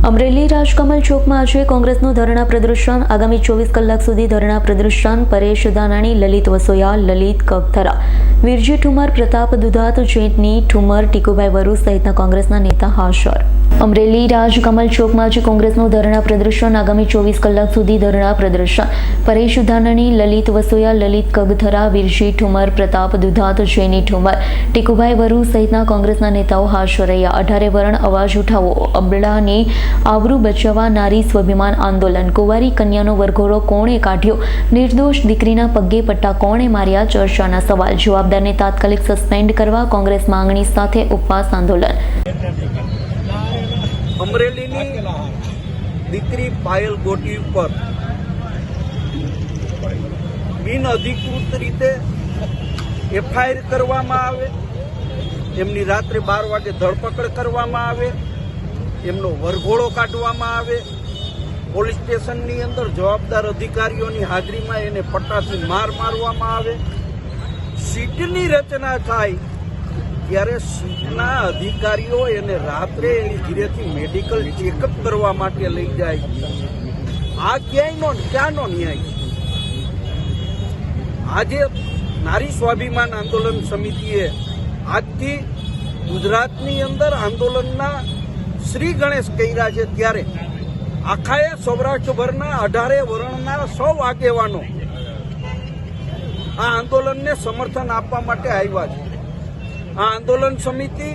અમરેલી રાજકમલ ચોકમાં આજે કોંગ્રેસનું ધરણા પ્રદર્શન. આગામી 24 કલાક સુધી ધરણા પ્રદર્શન. પરેશ દાનાણી, લલિત વસોયા, લલિત કગથરા, વીરજી ઠુમર, પ્રતાપ દુધાત, જેટની ઠુમર, ટીકુભાઈ વરુ સહિતના કોંગ્રેસના નેતા હાજર. અમરેલી રાજકમલ ચોકમાં આજે કોંગ્રેસનું ધરણા પ્રદર્શન. આગામી 24 કલાક સુધી ધરણા પ્રદર્શન. પરેશ દાનાણી, લલિત વસોયા, લલિત કગથરા, વીરજી ઠુમર, પ્રતાપ દુધાત, જેની ઠુમર, ટીકુભાઈ વરુ સહિતના કોંગ્રેસના નેતાઓ હાજર રહ્યા. 18 વર્ણ અવાજ ઉઠાવો, અબડાની આબરૂ બચાવવા નારી સ્વાભિમાન આંદોલન. કુંવારી કન્યાનો વરઘોડો કોણે કાઢ્યો? નિર્દોષ દીકરીના પગે પટ્ટા કોણે માર્યા? ચર્ચાના સવાલ. જવાબદારને તાત્કાલિક સસ્પેન્ડ કરવા કોંગ્રેસ માંગણી સાથે ઉપવાસ આંદોલન. અમરેલીની દીકરી પાયલ ગોટી ઉપર બિન અધિકૃત રીતે એફઆઈઆર કરવામાં આવે, એમની રાત્રે 12 વાગે ધરપકડ કરવામાં આવે, એમનો વરઘોડો કાઢવામાં આવે, પોલીસ સ્ટેશનની અંદર જવાબદાર અધિકારીઓની હાજરીમાં એને પટ્ટાથી મારવામાં આવે. સીટની રચના થાય ત્યારે સીટના અધિકારીઓ એને રાત્રે એની ઘરેથી મેડિકલ ચેકઅપ કરવા માટે લઈ જાય. આ ક્યાંનો ન્યાય? આજે નારી સ્વાભિમાન આંદોલન સમિતિએ આજથી ગુજરાતની અંદર આંદોલનના શ્રી ગણેશ કર્યા છે, ત્યારે આખા સૌરાષ્ટ્રભરના 18 વર્ણના સૌ આગેવાનો આ આંદોલનને સમર્થન આપવા માટે આવ્યા છે. આ આંદોલન સમિતિ,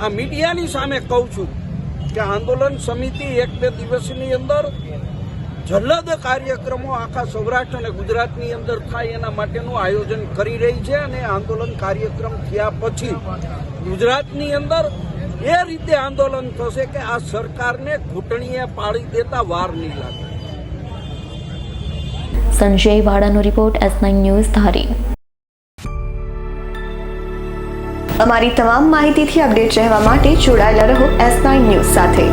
આ મીડિયાની સામે કહું છું કે આંદોલન સમિતિ 1-2 દિવસની અંદર જલદ કાર્યક્રમો આખા સૌરાષ્ટ્ર અને ગુજરાતની અંદર થાય એના માટેનું આયોજન કરી રહી છે. અને આંદોલન કાર્યક્રમ થયા પછી ગુજરાતની અંદર એ રીતે આંદોલન થશે કે આ સરકારને ઘૂંટણીએ પાડી દેતા વાર નહીં લાગે. સંજય વાડાનો રિપોર્ટ, S9 ન્યૂઝ, ધારી. અમારી તમામ માહિતીથી અપડેટ રહેવા માટે જોડાયેલા રહો S9 ન્યૂઝ સાથે.